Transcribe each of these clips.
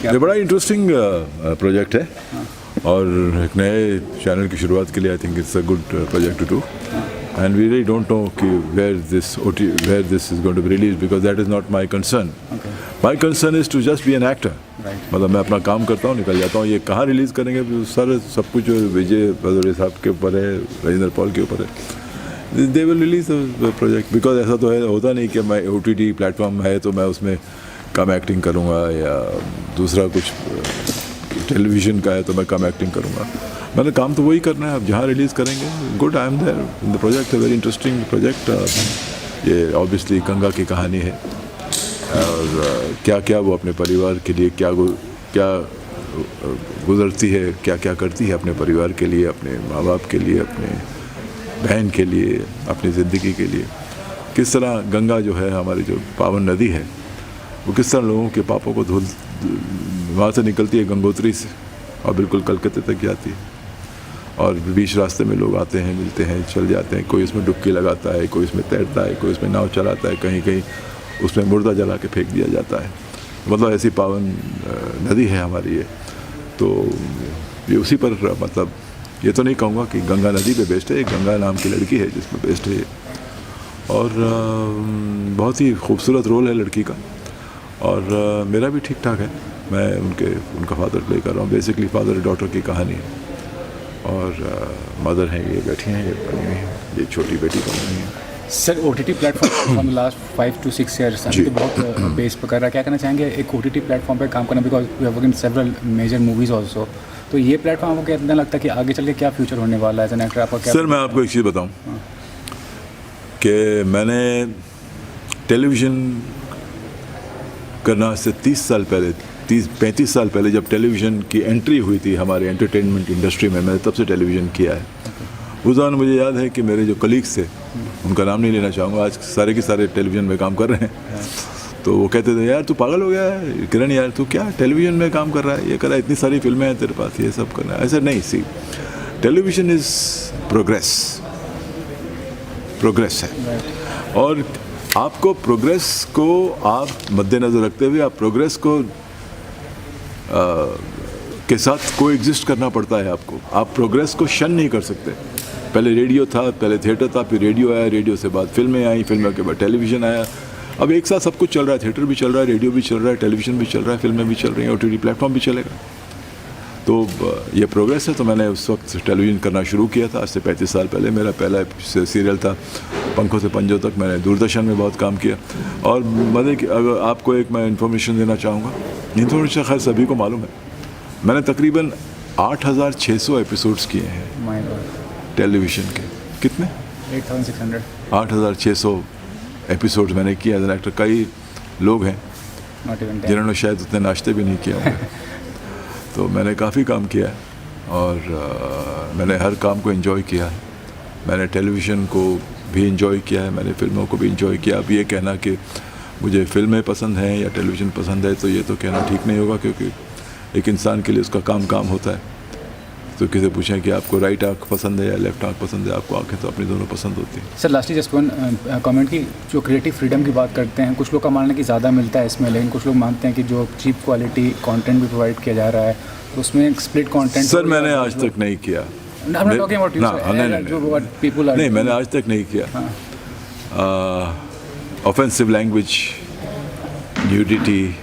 ये बड़ा interesting project है और एक नए चैनल की शुरुआत के लिए I think it's a good project to do and we really don't know कि where this is going to be release because that is not my concern. My concern is to just be an actor. मतलब मैं अपना काम करता हूँ, निकल जाता हूँ. ये कहाँ रिलीज़ करेंगे सर, सब कुछ विजय भदौरिया साहब के ऊपर है, राजेंद्र पॉल के ऊपर है. They will release the project because ऐसा तो है, होता नहीं कि मैं OTT प्लेटफॉर्म है तो मैं उसमें कम एक्टिंग करूँगा या दूसरा कुछ टेलीविज़न का है तो मैं कम एक्टिंग करूँगा. मैंने काम तो वही करना है. अब जहाँ रिलीज़ करेंगे good, I am there in the project. Very interesting project. ये ऑब्वियसली गंगा की कहानी है और क्या क्या वो अपने परिवार के लिए क्या गुजरती है, क्या क्या करती है अपने परिवार के लिए, अपने माँ बाप के लिए, अपने बहन के लिए, अपनी ज़िंदगी के लिए. किस तरह गंगा जो है हमारी जो पावन नदी है वो किस तरह लोगों के पापों को धुल वहाँ से निकलती है गंगोत्री से और बिल्कुल कलकत्ते तक जाती है. और बीच रास्ते में लोग आते हैं, मिलते हैं, चल जाते हैं. कोई इसमें डुबकी लगाता है, कोई इसमें तैरता है, कोई इसमें नाव चलाता है, कहीं कहीं उसमें मुर्दा जला के फेंक दिया जाता है. मतलब ऐसी पावन नदी है हमारी ये. तो ये उसी पर मतलब ये तो नहीं कहूँगा कि गंगा नदी पे बेस्ड है. एक गंगा नाम की लड़की है जिसमें बेस्ड है और बहुत ही खूबसूरत रोल है लड़की का. और मेरा भी ठीक ठाक है. मैं उनका फादर प्ले कर रहा हूँ. बेसिकली फादर डॉटर की कहानी है और मदर हैं, ये बैठी हैं, ये बनी हुई हैं, ये छोटी बेटी बनी हुई है. Sir OTT platform from last 5 to 6 years अभी तो बहुत बेस पर कर रहा है. क्या कहना चाहेंगे एक OTT प्लेटफॉर्म पे काम करना, because we have worked in several major movies also. तो ये प्लेटफॉर्म आपको कितना लगता है कि आगे चल के क्या फ्यूचर होने वाला है एज एन एक्टर आपका क्या? सर मैं आपको एक चीज़ बताऊं कि मैंने टेलीविज़न करना आज से 30 साल पहले, 35 साल पहले जब टेलीविज़न की एंट्री हुई थी हमारे एंटरटेनमेंट इंडस्ट्री में, मैंने तब से टेलीविज़न किया है. उस दौरान मुझे याद है कि मेरे जो कलीग्स थे, उनका नाम नहीं लेना चाहूँगा, आज सारे के सारे टेलीविज़न में काम कर रहे हैं, तो वो कहते थे यार तू पागल हो गया है किरण, यार तू क्या टेलीविज़न में काम कर रहा है, ये कर रहा है, इतनी सारी फिल्में हैं तेरे पास, ये सब करना है. ऐसा नहीं. सी टेलीविज़न इज़ प्रोग्रेस है और आपको प्रोग्रेस को आप मद्देनज़र रखते हुए आप प्रोग्रेस को के साथ को एग्जिस्ट करना पड़ता है आपको. आप प्रोग्रेस को शन नहीं कर सकते. पहले रेडियो था, पहले थिएटर था, फिर रेडियो आया, रेडियो से बाद फिल्में आई, फिल्मों के बाद टेलीविज़न आया. अब एक साथ सब कुछ चल रहा है. थिएटर भी चल रहा है, रेडियो भी चल रहा है, टेलीविज़न भी चल रहा है, फिल्में भी चल रही हैं, OTT प्लेटफॉर्म भी चलेगा. तो ये प्रोग्रेस है. तो मैंने उस वक्त टेलीविज़न करना शुरू किया था आज से 35 साल पहले. मेरा पहला सीरियल था पंखों से पंजों तक. मैंने दूरदर्शन में बहुत काम किया. और मतलब कि अगर आपको एक मैं इन्फॉर्मेशन देना चाहूँगा, इन्फॉर्मेशन खैर सभी को मालूम है, मैंने तकरीबन 8600 एपिसोड्स किए हैं टेलीविज़न के. कितने? 8600. 8600 एपिसोड्स मैंने किए एज एन एक्टर. कई लोग हैं जिन्होंने शायद उतने नाश्ते भी नहीं किए होंगे. तो मैंने काफ़ी काम किया है और मैंने हर काम को एंजॉय किया है. मैंने टेलीविज़न को भी एंजॉय किया है, मैंने फिल्मों को भी एंजॉय किया. अब ये कहना कि मुझे फिल्में पसंद हैं या टेलीविज़न पसंद है तो ये तो कहना ठीक नहीं होगा, क्योंकि एक इंसान के लिए उसका काम होता है. तो किसी पूछें कि आपको राइट आँख पसंद है या लेफ्ट आँख पसंद है, आपको आँखें तो अपनी दोनों पसंद होती हैं. Sir lastly just one comment की जो क्रिएटिव फ्रीडम की बात करते हैं, कुछ लोग का मानना है कि ज़्यादा मिलता है इसमें, लेकिन कुछ लोग मानते हैं कि जो चीप क्वालिटी कंटेंट भी प्रोवाइड किया जा रहा है तो उसमें स्प्लिट कंटेंट. सर मैंने आज तक नहीं किया. नहीं, मैंने आज तक नहीं किया. Offensive language, nudity,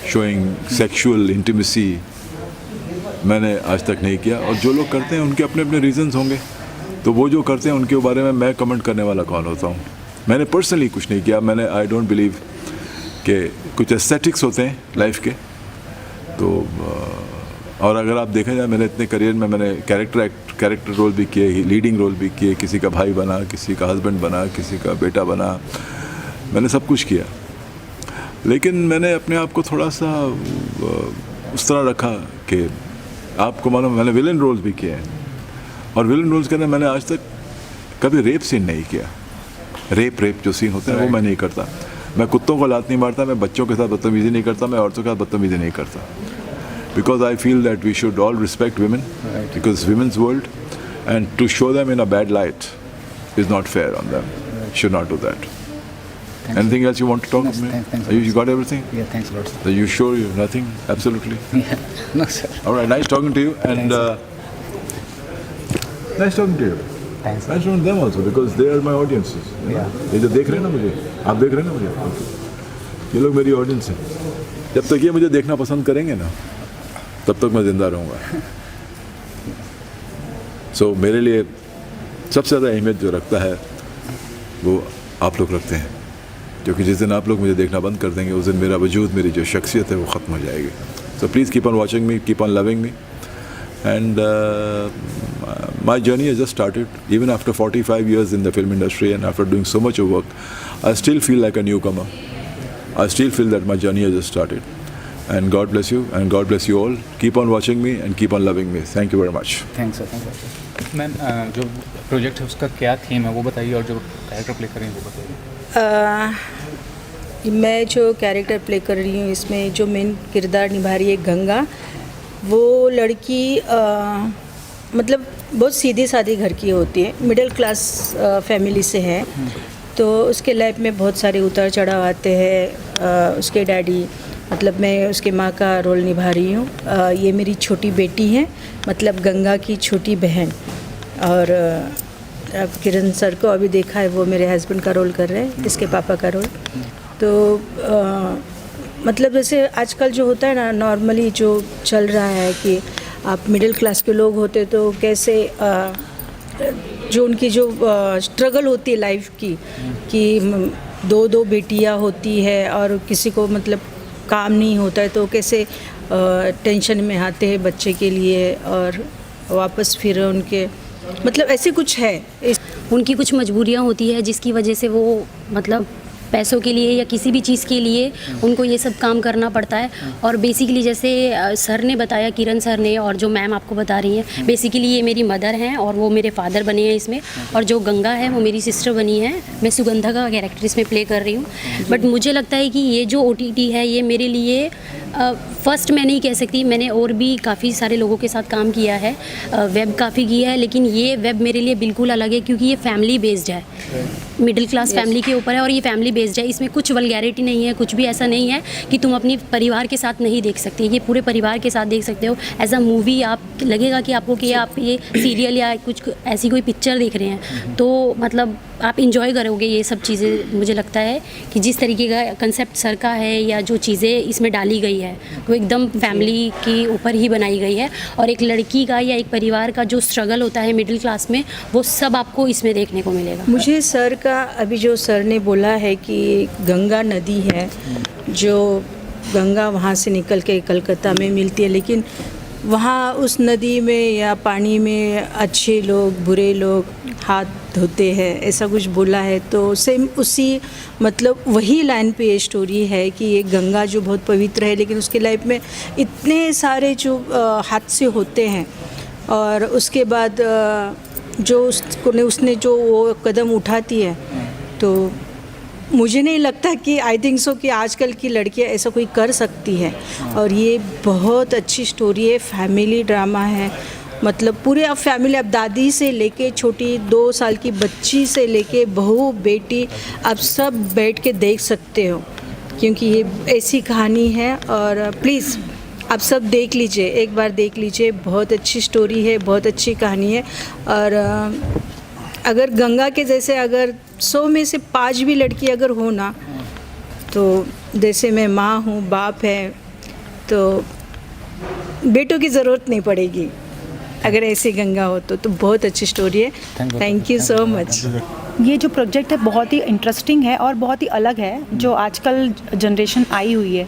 showing sexual intimacy मैंने आज तक नहीं किया. और जो लोग करते हैं उनके अपने अपने रीजंस होंगे, तो वो जो करते हैं उनके बारे में मैं कमेंट करने वाला कौन होता हूँ. मैंने पर्सनली कुछ नहीं किया. मैंने आई डोंट बिलीव कि कुछ एस्थेटिक्स होते हैं लाइफ के. तो और अगर आप देखा जाए मेरे इतने करियर में मैंने कैरेक्टर रोल भी किए, लीडिंग रोल भी किए, किसी का भाई बना, किसी का हस्बैंड बना, किसी का बेटा बना, मैंने सब कुछ किया. लेकिन मैंने अपने आप को थोड़ा सा उस तरह रखा कि आपको मालूम मैंने विलन रोल्स भी किए हैं. और विलन रोल्स के अंदर मैंने आज तक कभी रेप सीन नहीं किया. रेप जो सीन होते हैं वो मैं नहीं करता. मैं कुत्तों को लात नहीं मारता, मैं बच्चों के साथ बदतमीज़ी नहीं करता, मैं औरतों के साथ बदतमीज़ी नहीं करता. Because I feel that we should all respect women, because women's world, and to show them in a bad light is not fair on them. Should not do that. thanks. Anything else you want to talk No, with me? thanks a You lot, got everything? Yeah, thanks a lot. Are you sure you have nothing? Absolutely. Yeah. No, sir. All right, nice talking to you. And nice talking to you. Thanks. Nice talking to them also because they are my audiences. you know. Yeah. ये जो देख रहे हैं ना मुझे, आप देख रहे हैं ना मुझे, ये लोग मेरी ऑडियंस हैं. जब तक ये मुझे देखना पसंद करेंगे ना, तब तक मैं जिंदा रहूँगा. So मेरे लिए सबसे ज़्यादा अहमियत जो रखता है वो आप लोग रखते हैं, क्योंकि जिस दिन आप लोग मुझे देखना बंद कर देंगे उस दिन मेरा वजूद, मेरी जो शख्सियत है वो ख़त्म हो जाएगी. So please keep on watching me, keep on loving me. And my journey has just started. Even after 45 years in the film industry and after doing so much of work, I still feel like a newcomer. I still feel that my journey has just started. And God bless you, and God bless you all. Keep on watching me and keep on loving me. Thank you very much. Thanks sir, thanks sir. Ma'am, जो project है उसका क्या theme है वो बताइए, और जो character play करें वो बताइए. मैं जो कैरेक्टर प्ले कर रही हूँ इसमें जो मेन किरदार निभा रही है गंगा, वो लड़की मतलब बहुत सीधी सादी घर की होती है, मिडिल क्लास फैमिली से है. तो उसके लाइफ में बहुत सारे उतार चढ़ाव आते हैं. उसके डैडी, मतलब मैं उसके माँ का रोल निभा रही हूँ. ये मेरी छोटी बेटी है, मतलब गंगा की छोटी बहन. और अब किरण सर को अभी देखा है, वो मेरे हस्बैंड का रोल कर रहे हैं, इसके पापा का रोल. तो मतलब जैसे आजकल जो होता है ना, नॉर्मली जो चल रहा है कि आप मिडिल क्लास के लोग होते तो कैसे जो उनकी जो स्ट्रगल होती है लाइफ की, कि दो बेटियां होती है और किसी को मतलब काम नहीं होता है तो कैसे टेंशन में आते हैं बच्चे के लिए, और वापस फिर उनके मतलब ऐसे कुछ है. उनकी कुछ मजबूरियाँ होती है जिसकी वजह से वो मतलब पैसों के लिए या किसी भी चीज़ के लिए उनको ये सब काम करना पड़ता है. और बेसिकली जैसे सर ने बताया, किरण सर ने, और जो मैम आपको बता रही हैं, बेसिकली ये मेरी मदर हैं और वो मेरे फादर बने हैं इसमें. और जो गंगा है वो मेरी सिस्टर बनी है. मैं सुगंधा का कैरेक्टर इसमें प्ले कर रही हूँ. बट मुझे लगता है कि ये जो OTT है ये मेरे लिए फर्स्ट मैं नहीं कह सकती, मैंने और भी काफ़ी सारे लोगों के साथ काम किया है, वेब काफ़ी किया है, लेकिन ये वेब मेरे लिए बिल्कुल अलग है क्योंकि ये फैमिली बेस्ड है, मिडिल क्लास फैमिली के ऊपर है और ये फैमिली बेस्ड है. इसमें कुछ वल्गैरिटी नहीं है, कुछ भी ऐसा नहीं है कि तुम अपनी परिवार के साथ नहीं देख सकते. ये पूरे परिवार के साथ देख सकते हो. एज अ मूवी आप लगेगा कि आपको कि आप ये सीरियल या कुछ ऐसी कोई पिक्चर देख रहे हैं, तो मतलब आप इंजॉय करोगे ये सब चीज़ें. मुझे लगता है कि जिस तरीके का कंसेप्ट सर का है या जो चीज़ें इसमें डाली गई है वो एकदम फैमिली के ऊपर ही बनाई गई है. और एक लड़की का या एक परिवार का जो स्ट्रगल होता है मिडिल क्लास में, वो सब आपको इसमें देखने को मिलेगा. मुझे सर का अभी जो सर ने बोला है कि गंगा नदी है, जो गंगा वहाँ से निकल के कलकत्ता में मिलती है, लेकिन वहाँ उस नदी में या पानी में अच्छे लोग बुरे लोग हाथ धोते हैं, ऐसा कुछ बोला है. तो सेम उसी मतलब वही लाइन पे ये स्टोरी है कि ये गंगा जो बहुत पवित्र है, लेकिन उसके लाइफ में इतने सारे जो हादसे होते हैं, और उसके बाद जो उसने जो वो कदम उठाती है, तो मुझे नहीं लगता कि आई थिंक सो कि आजकल की लड़कियां ऐसा कोई कर सकती है. और ये बहुत अच्छी स्टोरी है, फैमिली ड्रामा है, मतलब पूरे अब फैमिली, अब दादी से लेके छोटी 2 साल की बच्ची से लेके बहू बेटी, अब सब बैठ के देख सकते हो, क्योंकि ये ऐसी कहानी है. और प्लीज़ आप सब देख लीजिए, एक बार देख लीजिए. बहुत अच्छी स्टोरी है, बहुत अच्छी कहानी है. और अगर गंगा के जैसे अगर 100 में से 5 भी लड़की अगर हो ना, तो जैसे मैं माँ हूँ, बाप है, तो बेटों की ज़रूरत नहीं पड़ेगी अगर ऐसी गंगा हो तो बहुत अच्छी स्टोरी है. Thank you so much. ये जो प्रोजेक्ट है बहुत ही इंटरेस्टिंग है और बहुत ही अलग है, जो आजकल जनरेशन आई हुई है.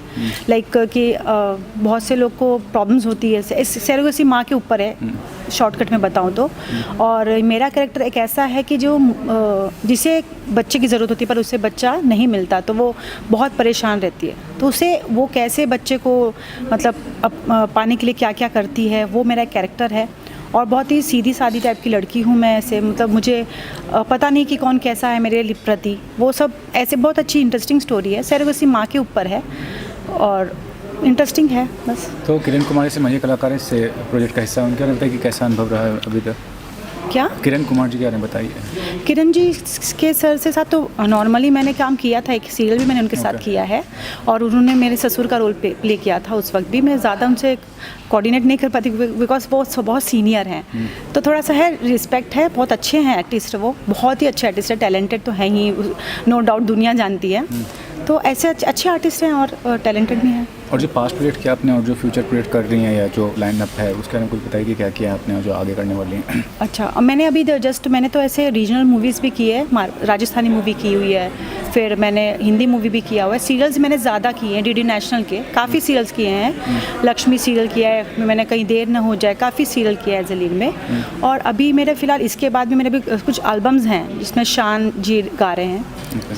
लाइक कि बहुत से लोग को प्रॉब्लम्स होती है, सरोगेसी माँ के ऊपर है, शॉर्टकट में बताऊं तो. और मेरा कैरेक्टर एक ऐसा है कि जो जिसे बच्चे की ज़रूरत होती है पर उसे बच्चा नहीं मिलता, तो वो बहुत परेशान रहती है. तो उसे वो कैसे बच्चे को मतलब पाने के लिए क्या क्या करती है, वो मेरा एक कैरेक्टर है. और बहुत ही सीधी सादी टाइप की लड़की हूँ मैं, ऐसे मतलब मुझे पता नहीं कि कौन कैसा है मेरे प्रति, वो सब ऐसे. बहुत अच्छी इंटरेस्टिंग स्टोरी है, सरोगेसी माँ के ऊपर है और इंटरेस्टिंग है बस. तो किरण कुमारी से महिला कलाकार से प्रोजेक्ट का हिस्सा, उनका लगता है कि कैसा अनुभव रहा है अभी तक? क्या किरण कुमार जी के बारे में बताइए। किरण जी के सर से साथ तो नॉर्मली मैंने काम किया था, एक सीरियल भी मैंने उनके साथ किया है और उन्होंने मेरे ससुर का रोल प्ले किया था। उस वक्त भी मैं ज़्यादा उनसे कोऑर्डिनेट नहीं कर पाती बिकॉज वो बहुत सीनियर हैं, तो थोड़ा सा है रिस्पेक्ट है। बहुत अच्छे हैं आर्टिस्ट, वो बहुत ही अच्छे आर्टिस्ट है, टैलेंटेड तो हैं ही, नो डाउट दुनिया जानती है। तो ऐसे अच्छे आर्टिस्ट हैं और टैलेंटेड भी हैं। और जो पास्ट प्रोजेक्ट किया आपने और जो फ्यूचर प्रोजेक्ट कर रही हैं या जो लाइन अप है उसके बारे में कुछ बताइए कि क्या किया आपने और जो आगे करने वाली हैं। अच्छा, मैंने अभी मैंने तो ऐसे रीजनल मूवीज़ भी की है, राजस्थानी मूवी की हुई है, फिर मैंने हिंदी मूवी भी किया हुआ है। सीरियल्स मैंने ज़्यादा किए हैं, डीडी नेशनल के काफ़ी सीरियल्स किए हैं। लक्ष्मी सीरियल किया है मैंने, कहीं देर न हो जाए, काफ़ी सीरियल किया है जलील में। और अभी मेरे फ़िलहाल इसके बाद में मेरे भी कुछ एल्बम्स हैं जिसमें शान जी गा रहे हैं,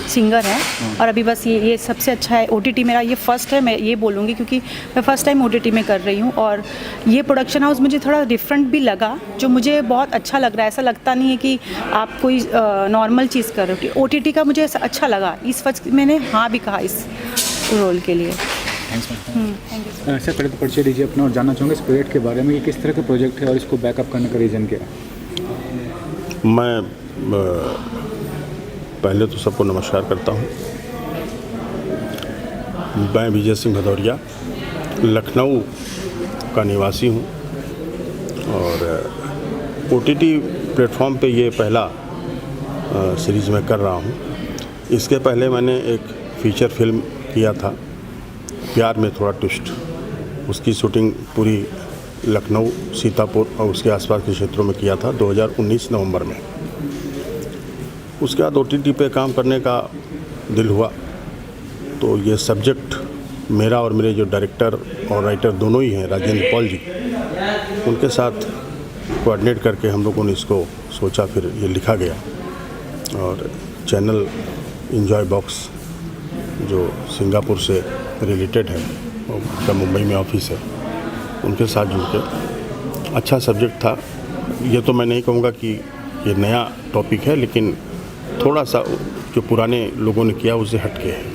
सिंगर हैं। और अभी बस ये सबसे अच्छा है। OTT मेरा ये फर्स्ट है, मैं ये बोलूँगी, क्योंकि मैं फ़र्स्ट टाइम OTT में कर रही हूँ। और ये प्रोडक्शन हाउस मुझे थोड़ा डिफरेंट भी लगा, जो मुझे बहुत अच्छा लग रहा है। ऐसा लगता नहीं है कि आप कोई नॉर्मल चीज़ कर रहे हो। OTT का मुझे ऐसा अच्छा लगा, इस वक्त मैंने हाँ भी कहा इस रोल के लिए। थैंक्स। सर पहले तो परिचय दीजिए अपना और जानना चाहूँगा इस प्रोजेक्ट के बारे में, ये किस तरह का प्रोजेक्ट है और इसको बैकअप करने का रीज़न क्या है। मैं पहले तो सबको नमस्कार करता हूँ। मैं विजय सिंह भदौरिया लखनऊ का निवासी हूँ और OTT प्लेटफॉर्म पे ये पहला सीरीज़ में कर रहा हूँ। इसके पहले मैंने एक फीचर फिल्म किया था, प्यार में थोड़ा ट्विस्ट। उसकी शूटिंग पूरी लखनऊ, सीतापुर और उसके आसपास के क्षेत्रों में किया था 2019 नवंबर में। उसके बाद OTT पे काम करने का दिल हुआ, तो ये सब्जेक्ट मेरा और मेरे जो डायरेक्टर और राइटर दोनों ही हैं, राजेंद्र पॉल जी, उनके साथ कोऑर्डिनेट करके हम लोगों ने इसको सोचा, फिर ये लिखा गया। और चैनल एंजॉय बॉक्स जो सिंगापुर से रिलेटेड है, उनका मुंबई में ऑफिस है, उनके साथ जुड़ के अच्छा सब्जेक्ट था। ये तो मैं नहीं कहूँगा कि ये नया टॉपिक है, लेकिन थोड़ा सा जो पुराने लोगों ने किया उससे हटके है।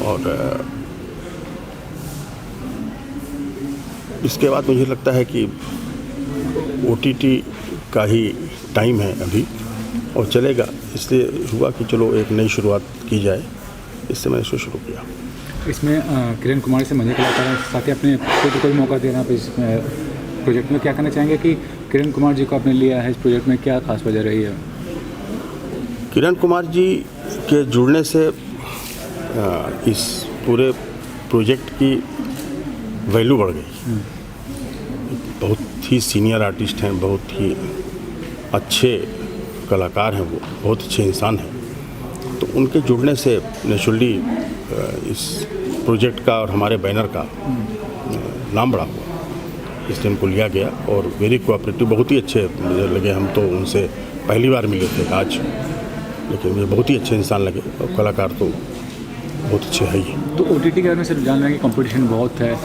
और इसके बाद मुझे लगता है कि OTT का ही टाइम है अभी और चलेगा, इसलिए हुआ कि चलो एक नई शुरुआत की जाए, इससे मैंने इसको शुरू किया। इसमें किरण कुमार से मजे कलाकार हैं, साथ ही अपने खुद को कोई मौका देना इस प्रोजेक्ट में, क्या कहना चाहेंगे कि किरण कुमार जी को आपने लिया है इस प्रोजेक्ट में, क्या खास वजह रही है। किरण कुमार जी के जुड़ने से इस पूरे प्रोजेक्ट की वैल्यू बढ़ गई। बहुत ही सीनियर आर्टिस्ट हैं, बहुत ही अच्छे कलाकार हैं, वो बहुत अच्छे इंसान हैं। तो उनके जुड़ने से नेचुरली इस प्रोजेक्ट का और हमारे बैनर का नाम बढ़ा हुआ, इसलिए उनको लिया गया। और वेरी कोऑपरेटिव, बहुत ही अच्छे मुझे लगे। हम तो उनसे पहली बार मिले थे आज, लेकिन मुझे बहुत ही अच्छे इंसान लगे और कलाकार तो बहुत अच्छे है ही। तो OTT के बारे में सिर्फ जान रहे हैं कि कंपटीशन बहुत है,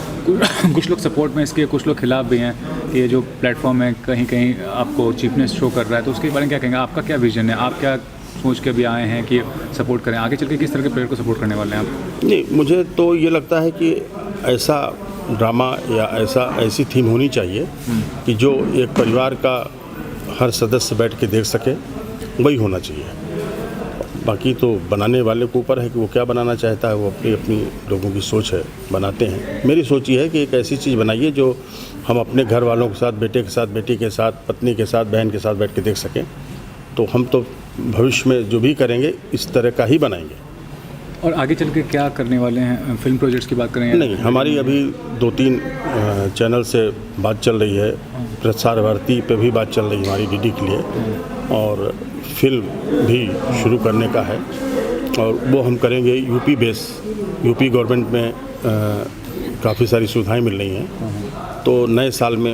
कुछ लोग सपोर्ट में इसके, कुछ लोग खिलाफ भी हैं। ये जो प्लेटफॉर्म है कहीं कहीं आपको चीपनेस शो कर रहा है, तो उसके बारे में क्या कहेंगे। आपका क्या विजन है, आप क्या सोच के भी आए हैं कि सपोर्ट करें, आगे चल के किस तरह के प्लेयर को सपोर्ट करने वाले हैं आप। नहीं, मुझे तो ये लगता है कि ऐसा ड्रामा या ऐसी थीम होनी चाहिए कि जो एक परिवार का हर सदस्य बैठ के देख सके, वही होना चाहिए। बाकी तो बनाने वाले के ऊपर है कि वो क्या बनाना चाहता है, वो अपनी अपनी लोगों की सोच है, बनाते हैं। मेरी सोच ये है कि एक ऐसी चीज़ बनाइए जो हम अपने घर वालों के साथ, बेटे के साथ, बेटी के साथ, पत्नी के साथ, बहन के साथ बैठ के देख सकें। तो हम तो भविष्य में जो भी करेंगे इस तरह का ही बनाएंगे। और आगे चल के क्या करने वाले हैं, फिल्म प्रोजेक्ट्स की बात करें? नहीं, हमारी अभी 2-3 चैनल से बात चल रही है, प्रसार भारती पे भी बात चल रही है हमारी DD के लिए, और फिल्म भी शुरू करने का है। और वो हम करेंगे यूपी बेस, यूपी गवर्नमेंट में काफ़ी सारी सुविधाएं मिल रही हैं, तो नए साल में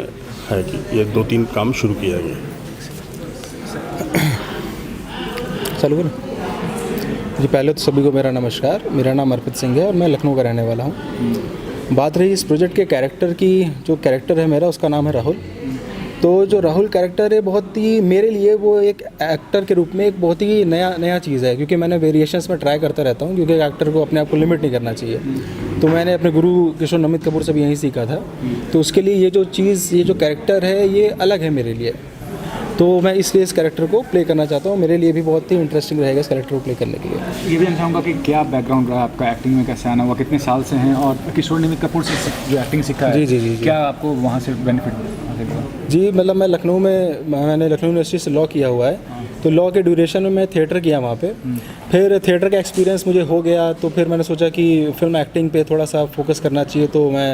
है कि ये 2-3 काम शुरू किया गया। चालू करो जी। पहले तो सभी को मेरा नमस्कार, मेरा नाम अर्पित सिंह है और मैं लखनऊ का रहने वाला हूँ। बात रही इस प्रोजेक्ट के कैरेक्टर की, जो कैरेक्टर है मेरा उसका नाम है राहुल। तो जो राहुल कैरेक्टर है बहुत ही मेरे लिए वो एक एक्टर के रूप में एक बहुत ही नया चीज़ है, क्योंकि मैंने वेरिएशंस में ट्राई करता रहता हूँ, क्योंकि एक्टर को अपने आप को लिमिट नहीं करना चाहिए। तो मैंने अपने गुरु किशोर नमित कपूर से भी यही सीखा था। तो उसके लिए ये जो कैरेक्टर है ये अलग है मेरे लिए। तो मैं इसलिए इस कैरेक्टर को प्ले करना चाहता हूँ। मेरे लिए भी बहुत ही इंटरेस्टिंग रहेगा इस कैरेक्टर को प्ले करने के लिए। ये भी जानना चाहूँगा कि क्या बैकग्राउंड रहा आपका, एक्टिंग में कैसे आना हुआ, कितने साल से हैं, और किशोर निमित कपूर से जो एक्टिंग सीखा है जी। क्या आपको वहाँ से बेनिफिट हासिल हुआ? जी मतलब मैंने लखनऊ यूनिवर्सिटी से लॉ किया हुआ है, तो लॉ के ड्यूरेशन में मैं थिएटर किया वहाँ पे। फिर थिएटर का एक्सपीरियंस मुझे हो गया, तो फिर मैंने सोचा कि फिल्म एक्टिंग पे थोड़ा सा फोकस करना चाहिए। तो मैं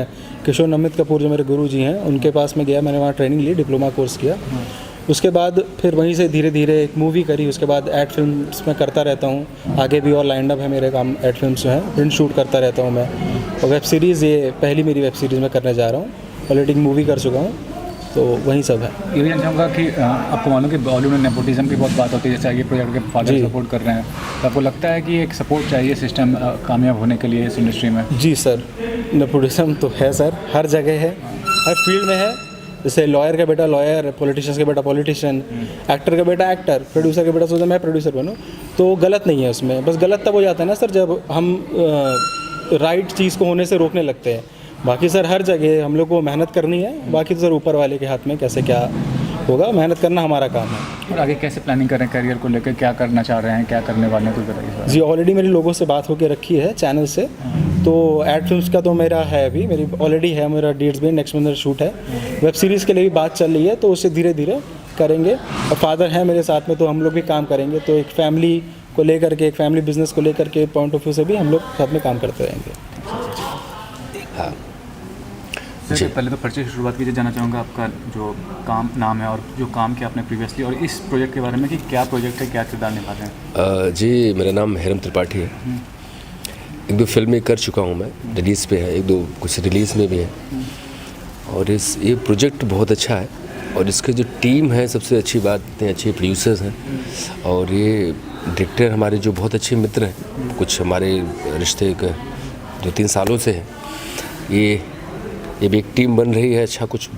किशोर नमित कपूर जो मेरे गुरु जी हैं उनके पास में गया, मैंने वहाँ ट्रेनिंग ली, डिप्लोमा कोर्स किया। उसके बाद फिर वहीं से धीरे धीरे एक मूवी करी, उसके बाद एड फिल्म्स में करता रहता हूँ। आगे भी और लाइंड अप है मेरे काम, एड फिल्म्स जो हैं, प्रिंट शूट करता रहता हूँ मैं। और वेब सीरीज़, ये पहली मेरी वेब सीरीज़ मैं करने जा रहा हूँ, ऑलरेडी मूवी कर चुका हूँ, तो वही सब है। ये भी जानना चाहूँगा कि आपको मालूम कि बॉलीवुड में नेपोटिज्म की बहुत बात होती है, जैसे ये प्रोजेक्ट के फादर सपोर्ट कर रहे हैं, तो आपको लगता है कि एक सपोर्ट चाहिए सिस्टम कामयाब होने के लिए इस इंडस्ट्री में? जी सर, नेपोटिज्म तो है सर, हर जगह है, हर फील्ड में है। जैसे लॉयर का बेटा लॉयर, पॉलिटिशियन का बेटा पॉलिटिशियन, एक्टर का बेटा एक्टर, प्रोड्यूसर का बेटा सोचता मैं प्रोड्यूसर बनूँ, तो गलत नहीं है उसमें। बस गलत तब हो जाता है ना सर जब हम राइट चीज़ को होने से रोकने लगते हैं। बाकी सर हर जगह हम लोग को मेहनत करनी है, बाकी तो सर ऊपर वाले के हाथ में कैसे क्या होगा, मेहनत करना हमारा काम है। और आगे कैसे प्लानिंग कर रहे हैं करियर को लेकर, क्या करना चाह रहे हैं, क्या करने वाले हैं, कुछ बताइए। जी ऑलरेडी मेरे लोगों से बात होकर रखी है चैनल से, तो एड फिल्म्स का तो मेरा है, अभी मेरी ऑलरेडी है, मेरा डेट्स भी नेक्स्ट मंथ शूट है। वेब सीरीज़ के लिए भी बात चल रही है, तो उससे धीरे धीरे करेंगे। और फादर हैं मेरे साथ में, तो हम लोग भी काम करेंगे। तो एक फैमिली को लेकर के, एक फैमिली बिजनेस को लेकर के पॉइंट ऑफ व्यू से भी हम लोग साथ में काम करते रहेंगे। हाँ सर पहले तो परिचय से शुरुआत कीजिए, जानना चाहूँगा आपका जो काम नाम है और जो काम किया आपने प्रीवियसली, और इस प्रोजेक्ट के बारे में कि क्या प्रोजेक्ट है, क्या किरदार निभाते हैं? जी मेरा नाम हेरम त्रिपाठी है। एक दो फिल्में कर चुका हूँ मैं, रिलीज़ पे है, एक दो कुछ रिलीज़ में भी है। और ये प्रोजेक्ट बहुत अच्छा है, और इसके जो टीम है, सबसे अच्छी बात इतने अच्छे प्रोड्यूसर्स हैं, और ये डायरेक्टर हमारे जो बहुत अच्छे मित्र हैं, कुछ हमारे रिश्ते 2-3 सालों से हैं। ये भी एक टीम बन रही है, अच्छा कुछ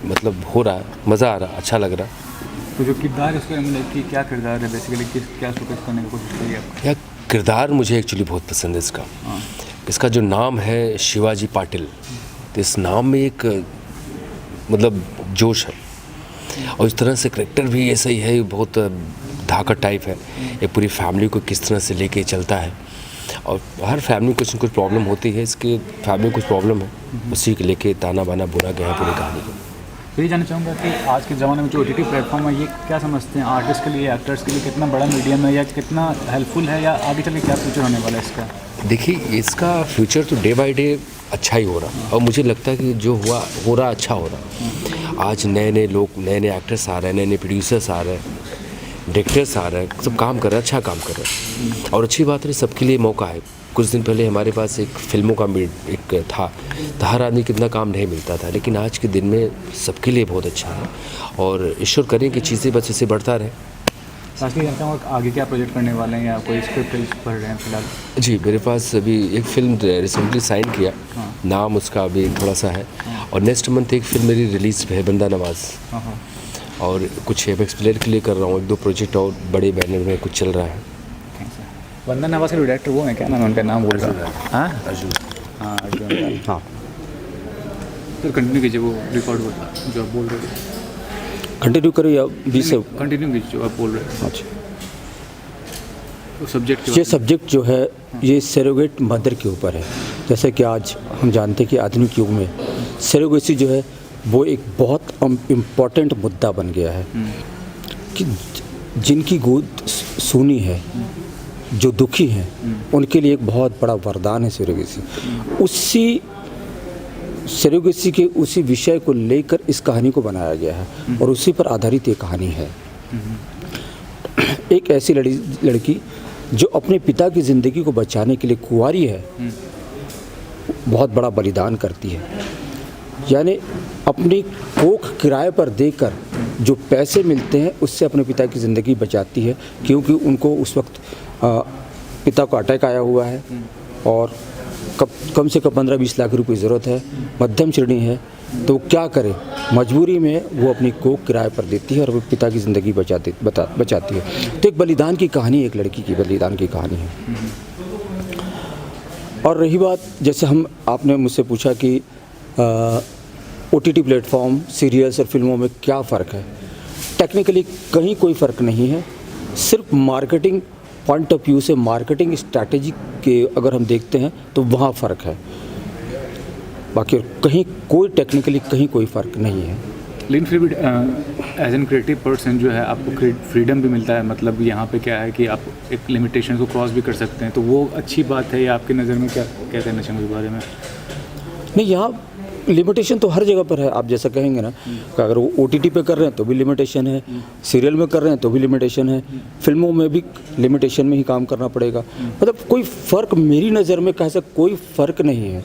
मतलब हो रहा है, मज़ा आ रहा, अच्छा लग रहा। तो जो किरदार इसके मतलब कि क्या किरदार है बेसिकली, क्या फोकस करने की कोशिश करिए आपका? यह किरदार मुझे एक्चुअली बहुत पसंद है इसका। इसका जो नाम है शिवाजी पाटिल, तो इस नाम में एक मतलब जोश है, और इस तरह से करेक्टर भी ऐसा ही है, बहुत धाकड़ टाइप है। ये पूरी फैमिली को किस तरह से लेके चलता है, और हर फैमिली कुछ न कुछ प्रॉब्लम होती है, इसके फैमिली कुछ प्रॉब्लम है, उसी के लेके ताना बाना बुना गया है पूरी कहानी को। तो ये जानना चाहूँगा कि आज के ज़माने में जो OTT प्लेटफॉर्म है, ये क्या समझते हैं आर्टिस्ट के लिए, एक्टर्स के लिए कितना बड़ा मीडियम है, या कितना हेल्पफुल है, या आगे चल के क्या फ्यूचर होने वाला है इसका? देखिए इसका फ्यूचर तो डे बाय डे अच्छा ही हो रहा, और मुझे लगता है कि जो हो रहा अच्छा हो रहा। आज नए नए लोग, नए नए एक्टर्स आ रहे हैं, नए नए प्रोड्यूसर्स आ रहे हैं, डायरेक्टर्स आ रहे हैं, सब काम कर रहे हैं, अच्छा काम कर रहे हैं। और अच्छी बात है, सबके लिए मौका है। कुछ दिन पहले हमारे पास एक फिल्मों का एक था, तो हर आदमी कितना काम नहीं मिलता था, लेकिन आज के दिन में सबके लिए बहुत अच्छा है, और ईश्वर करें कि चीज़ें बस ऐसे बढ़ता रहे। लास्टली जानता हूँ आगे क्या प्रोजेक्ट करने वाले हैं, या कोई स्क्रिप्ट पढ़ रहे हैं फिलहाल? जी मेरे पास अभी एक फ़िल्म रिसेंटली साइन किया, नाम उसका अभी थोड़ा सा है, और नेक्स्ट मंथ एक फिल्म मेरी रिलीज़ है, बंदा नवाज़, और कुछ एपेक्स प्लेयर के लिए कर रहा हूँ, 1-2 प्रोजेक्ट और बड़े बैनर में कुछ चल रहा है। बंदा नवाज के डायरेक्टर वो है, क्या नाम है उनका, नाम बोल रहा है? हाँ अर्जुन। हाँ अर्जुन। हाँ तो कंटिन्यू कीजिए, वो रिकॉर्ड होता जो आप बोल रहे थे, कंटिन्यू करो या बीच से? कंटिन्यू कीजिए जो आप बोल रहे थे। अच्छा, तो सब्जेक्ट ये सब्जेक्ट जो है ये सरोगेट मदर के ऊपर है। जैसे कि आज हम जानते हैं कि आधुनिक युग में सरोगेसी जो है वो एक बहुत इम्पॉर्टेंट मुद्दा बन गया है, कि जिनकी गोद सूनी है, जो दुखी हैं, उनके लिए एक बहुत बड़ा वरदान है सरोगेसी। उसी सरोगेसी के उसी विषय को लेकर इस कहानी को बनाया गया है, और उसी पर आधारित ये कहानी है। एक ऐसी लड़की जो अपने पिता की ज़िंदगी को बचाने के लिए कुंवारी है, बहुत बड़ा बलिदान करती है, यानी अपनी कोख किराए पर देकर जो पैसे मिलते हैं उससे अपने पिता की ज़िंदगी बचाती है, क्योंकि उनको उस वक्त पिता को अटैक आया हुआ है, और कम से कम 15-20 लाख रुपए की ज़रूरत है, मध्यम श्रेणी है, तो क्या करे, मजबूरी में वो अपनी कोख किराए पर देती है और वो पिता की ज़िंदगी बचाती है। तो एक बलिदान की कहानी, एक लड़की की बलिदान की कहानी है। और रही बात, जैसे आपने मुझसे पूछा कि OTT प्लेटफॉर्म, सीरियल्स और फिल्मों में क्या फ़र्क है, टेक्निकली कहीं कोई फ़र्क नहीं है, सिर्फ मार्केटिंग पॉइंट ऑफ व्यू से, मार्केटिंग स्ट्रैटेजी के अगर हम देखते हैं तो वहाँ फ़र्क है, बाकी कहीं कोई टेक्निकली कहीं कोई फ़र्क नहीं है। लेकिन फिर भी एज एन क्रिएटिव पर्सन जो है आपको फ्रीडम भी मिलता है, मतलब यहाँ पे क्या है कि आप एक लिमिटेशन को क्रॉस भी कर सकते हैं, तो वो अच्छी बात है या आपकी नज़र में क्या कहना चाहेंगे इस बारे में? नहीं, यहाँ लिमिटेशन तो हर जगह पर है, आप जैसा कहेंगे ना कि अगर वो OTT पे कर रहे हैं तो भी लिमिटेशन है, सीरियल में कर रहे हैं तो भी लिमिटेशन है, फिल्मों में भी लिमिटेशन में ही काम करना पड़ेगा। मतलब कोई फ़र्क मेरी नज़र में कह सकते कोई फ़र्क नहीं है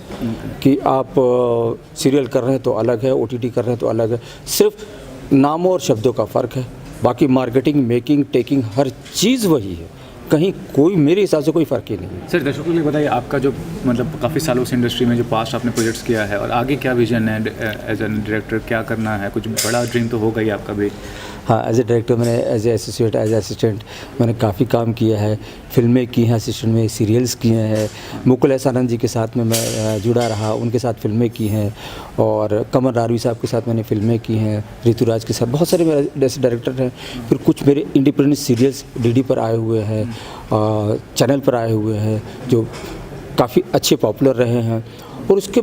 कि आप सीरियल कर रहे हैं तो अलग है, OTT कर रहे हैं तो अलग है, सिर्फ नामों और शब्दों का फ़र्क है, बाकी मार्केटिंग, मेकिंग, टेकिंग हर चीज़ वही है, कहीं कोई मेरे हिसाब से कोई फ़र्क ही नहीं है। सर दर्शकों के लिए बताइए, आपका जो मतलब काफ़ी सालों से इंडस्ट्री में जो पास्ट आपने प्रोजेक्ट्स किया है और आगे क्या विजन है एज एन डायरेक्टर, क्या करना है? कुछ बड़ा ड्रीम तो होगा ही आपका भी। हाँ, एज ए डायरेक्टर मैंने as a associate, as assistant मैंने काफ़ी काम किया है, फिल्में की हैं असिस्टेंट में, सीरियल्स किए हैं, मुकुल एस आनंद जी के साथ में मैं जुड़ा रहा, उनके साथ फिल्में की हैं, और कमर रारवी साहब के साथ मैंने फिल्में की हैं, ऋतुराज के साथ, बहुत सारे मेरे ऐसे डायरेक्टर हैं। फिर कुछ मेरे इंडिपेंडेंट सीरियल्स DD पर आए हुए हैं, चैनल पर आए हुए हैं जो काफ़ी अच्छे पॉपुलर रहे हैं। और उसके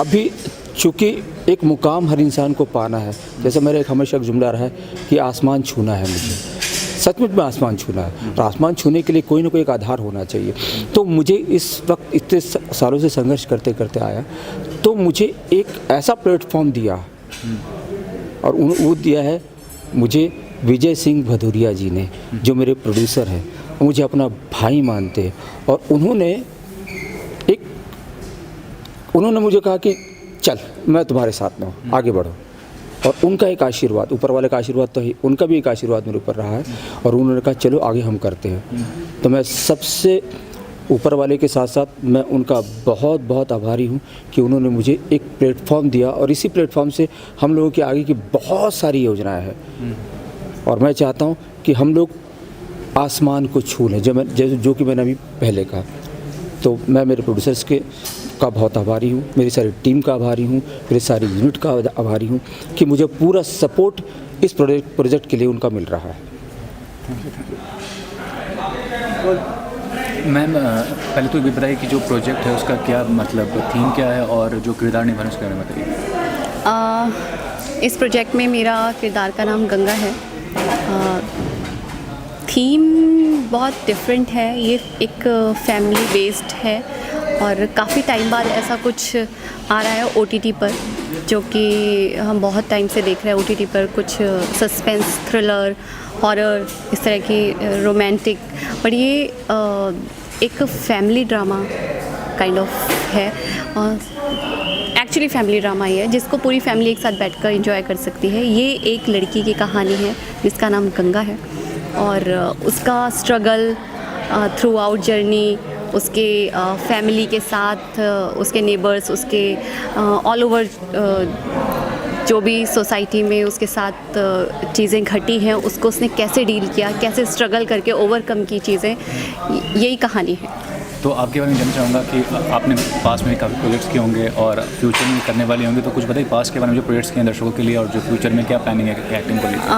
अभी चूँकि एक मुकाम हर इंसान को पाना है, जैसे मेरा एक हमेशा एक जुमला रहा है कि आसमान छूना है मुझे, सचमुच में आसमान छूना है, और आसमान छूने के लिए कोई ना कोई एक आधार होना चाहिए। तो मुझे इस वक्त इतने सालों से संघर्ष करते करते आया, तो मुझे एक ऐसा प्लेटफॉर्म दिया, और वो दिया है मुझे विजय सिंह भदौरिया जी ने, जो मेरे प्रोड्यूसर हैं, मुझे अपना भाई मानते हैं, और उन्होंने मुझे कहा कि चल मैं तुम्हारे साथ में हूँ, आगे बढ़ो। और उनका एक आशीर्वाद, ऊपर वाले का आशीर्वाद तो ही, उनका भी एक आशीर्वाद मेरे ऊपर रहा है, और उन्होंने कहा चलो आगे हम करते हैं। तो मैं सबसे ऊपर वाले के साथ साथ मैं उनका बहुत बहुत आभारी हूँ कि उन्होंने मुझे एक प्लेटफॉर्म दिया, और इसी प्लेटफॉर्म से हम लोगों की आगे की बहुत सारी योजनाएँ हैं, और मैं चाहता हूँ कि हम लोग आसमान को छू लें, जो कि मैंने अभी पहले कहा। तो मैं मेरे प्रोड्यूसर्स का बहुत आभारी हूँ, मेरी सारी टीम का आभारी हूँ, मेरी सारी यूनिट का आभारी हूँ कि मुझे पूरा सपोर्ट इस प्रोजेक्ट के लिए उनका मिल रहा है। मैम पहले तो ये बताइए कि जो प्रोजेक्ट है उसका क्या मतलब थीम क्या है, और जो किरदार निभाना उसके बारे में बताइए। इस प्रोजेक्ट में मेरा किरदार का नाम गंगा है। थीम बहुत डिफरेंट है, ये एक फैमिली बेस्ड है, और काफ़ी टाइम बाद ऐसा कुछ आ रहा है OTT पर, जो कि हम बहुत टाइम से देख रहे हैं OTT पर, कुछ सस्पेंस, थ्रिलर, हॉरर, इस तरह की रोमांटिक, पर ये एक फैमिली ड्रामा काइंड ऑफ है, और एक्चुअली फैमिली ड्रामा ही है जिसको पूरी फैमिली एक साथ बैठकर एंजॉय कर सकती है। ये एक लड़की की कहानी है जिसका नाम गंगा है, और उसका स्ट्रगल थ्रू आउट जर्नी, उसके फैमिली के साथ, उसके नेबर्स, उसके ऑल ओवर जो भी सोसाइटी में उसके साथ चीज़ें घटी हैं, उसको उसने कैसे डील किया, कैसे स्ट्रगल करके ओवरकम की चीज़ें, यही कहानी है। तो आपके बारे में जानना चाहूँगा कि आपने पास में काफ़ी प्रोजेक्ट्स किए होंगे और फ्यूचर में करने वाले होंगे, तो कुछ बताइए पास के बारे में जो प्रोजेक्ट्स किए हैं दर्शकों के लिए, और जो फ्यूचर में क्या प्लानिंग है एक्टिंग को लेकर?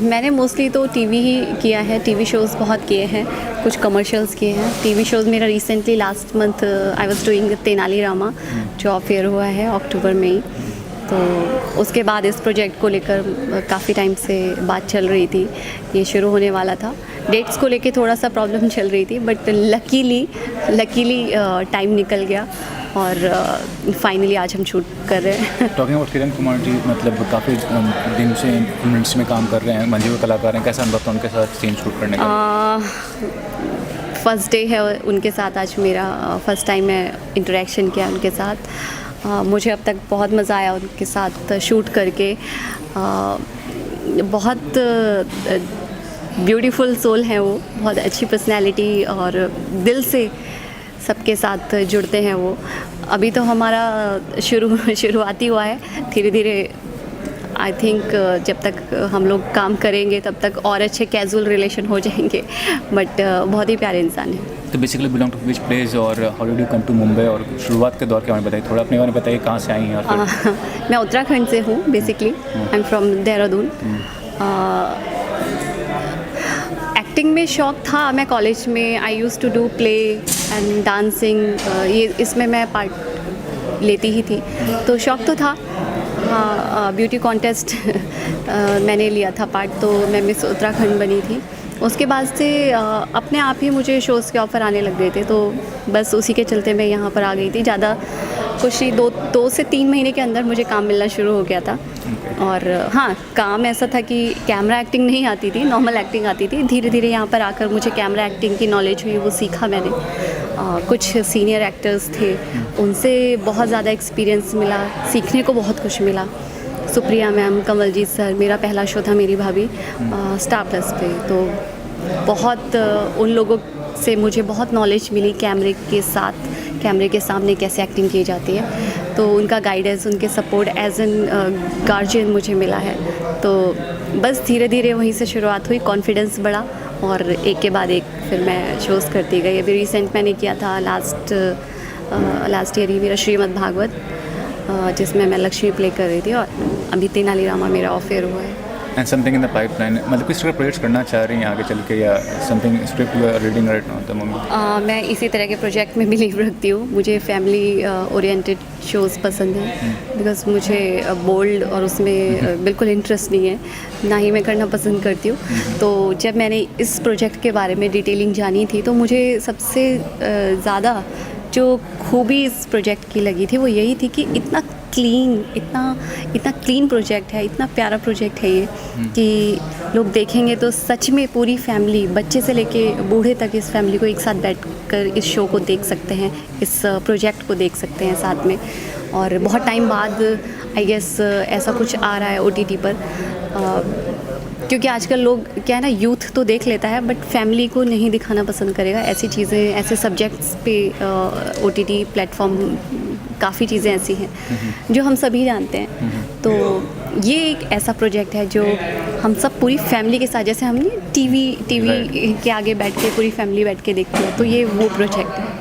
मैंने मोस्टली तो टीवी ही किया है, टीवी शोज़ बहुत किए हैं, कुछ कमर्शियल्स किए हैं। टीवी शोज़ मेरा recently last month I was doing Tenali Rama, जो ऑफ एयर हुआ है अक्टूबर में ही। तो उसके बाद इस प्रोजेक्ट को लेकर काफ़ी टाइम से बात चल रही थी, ये शुरू होने वाला था। डेट्स को लेके थोड़ा सा प्रॉब्लम चल रही थी, बट लकीली टाइम निकल गया, और फाइनली आज हम शूट कर रहे हैं। टॉकिंग अबाउट किरण कुमार जी, मतलब काफ़ी दिन से इंडस्ट्री में काम कर रहे हैं, मंझे हुए कलाकार हैं, कैसा अनुभव था उनके साथ सीन शूट करने का? फर्स्ट डे है उनके साथ, आज मेरा फर्स्ट टाइम मैं इंटरेक्शन किया उनके साथ। मुझे अब तक बहुत मज़ा आया उनके साथ शूट करके। बहुत ब्यूटीफुल सोल है वो, बहुत अच्छी पर्सनैलिटी, और दिल से सबके साथ जुड़ते हैं वो। अभी तो हमारा शुरुआती हुआ है, धीरे धीरे आई थिंक जब तक हम लोग काम करेंगे तब तक और अच्छे कैजुअल रिलेशन हो जाएंगे, बट बहुत ही प्यारे इंसान है। तो basically belong to which place और how did you come to Mumbai, और शुरुआत के दौर के बारे में बताइए, थोड़ा अपने बारे में बताइए, कहाँ से आई हैं? मैं उत्तराखंड से हूँ basically, I am from Dehradun. Acting में शौक था। मैं कॉलेज में I use to do play and dancing, ये इसमें मैं पार्ट लेती ही थी, तो शौक तो था। हाँ, ब्यूटी कॉन्टेस्ट मैंने लिया था पार्ट, तो मैं मिस उत्तराखंड बनी थी। उसके बाद से अपने आप ही मुझे शोज़ के ऑफ़र आने लग गए थे, तो बस उसी के चलते मैं यहाँ पर आ गई थी। ज़्यादा कुछ ही 2 से 3 महीने के अंदर मुझे काम मिलना शुरू हो गया था। और हाँ, काम ऐसा था कि कैमरा एक्टिंग नहीं आती थी, नॉर्मल एक्टिंग आती थी। धीरे धीरे यहाँ पर आकर मुझे कैमरा एक्टिंग की नॉलेज हुई, वो सीखा मैंने। कुछ सीनियर एक्टर्स थे, उनसे बहुत ज़्यादा एक्सपीरियंस मिला, सीखने को बहुत कुछ मिला। सुप्रिया मैम, कमलजीत सर, मेरा पहला शो था मेरी भाभी स्टार प्लस पे, तो बहुत उन लोगों से मुझे बहुत नॉलेज मिली कैमरे के साथ, कैमरे के सामने कैसे एक्टिंग की जाती है। तो उनका गाइडेंस, उनके सपोर्ट एज एन गार्जियन मुझे मिला है। तो बस धीरे धीरे वहीं से शुरुआत हुई, कॉन्फिडेंस बढ़ा और एक के बाद एक फिर मैं शोज़ करती गई। अभी रिसेंट मैंने किया था लास्ट ईयर ही मेरा श्रीमद् भागवत, जिसमें मैं लक्ष्मी प्ले कर रही थी, और अभी तेनाली रामा मेरा ऑफेयर हुआ है। And something in the pipeline, मतलब किस तरह प्रोजेक्ट्स करना चाह रही हैं आगे चल के, या something script you are reading right now at the moment? मैं इसी तरह के प्रोजेक्ट में बिलीव रखती हूँ। मुझे फैमिली ओरिएंटेड शोज़ पसंद हैं, बिकॉज मुझे बोल्ड और उसमें बिल्कुल इंटरेस्ट नहीं है, ना ही मैं करना पसंद करती हूँ। तो जब मैंने इस प्रोजेक्ट के बारे में डिटेलिंग जानी थी, तो मुझे सबसे ज़्यादा जो खूबी इस प्रोजेक्ट की लगी थी वो यही थी कि इतना क्लीन प्रोजेक्ट है, इतना प्यारा प्रोजेक्ट है ये, कि लोग देखेंगे तो सच में पूरी फैमिली, बच्चे से लेके बूढ़े तक, इस फैमिली को एक साथ बैठकर इस शो को देख सकते हैं, इस प्रोजेक्ट को देख सकते हैं साथ में। और बहुत टाइम बाद आई गेस ऐसा कुछ आ रहा है OTT पर, क्योंकि आजकल लोग क्या है ना, यूथ तो देख लेता है बट फैमिली को नहीं दिखाना पसंद करेगा। ऐसी चीज़ें, ऐसे सब्जेक्ट्स पे OTT प्लेटफॉर्म, काफ़ी चीज़ें ऐसी हैं जो हम सभी जानते हैं। तो ये एक ऐसा प्रोजेक्ट है जो हम सब पूरी फैमिली के साथ, जैसे हमने टीवी के आगे बैठ के पूरी फैमिली बैठ के देखते हैं, तो ये वो प्रोजेक्ट है।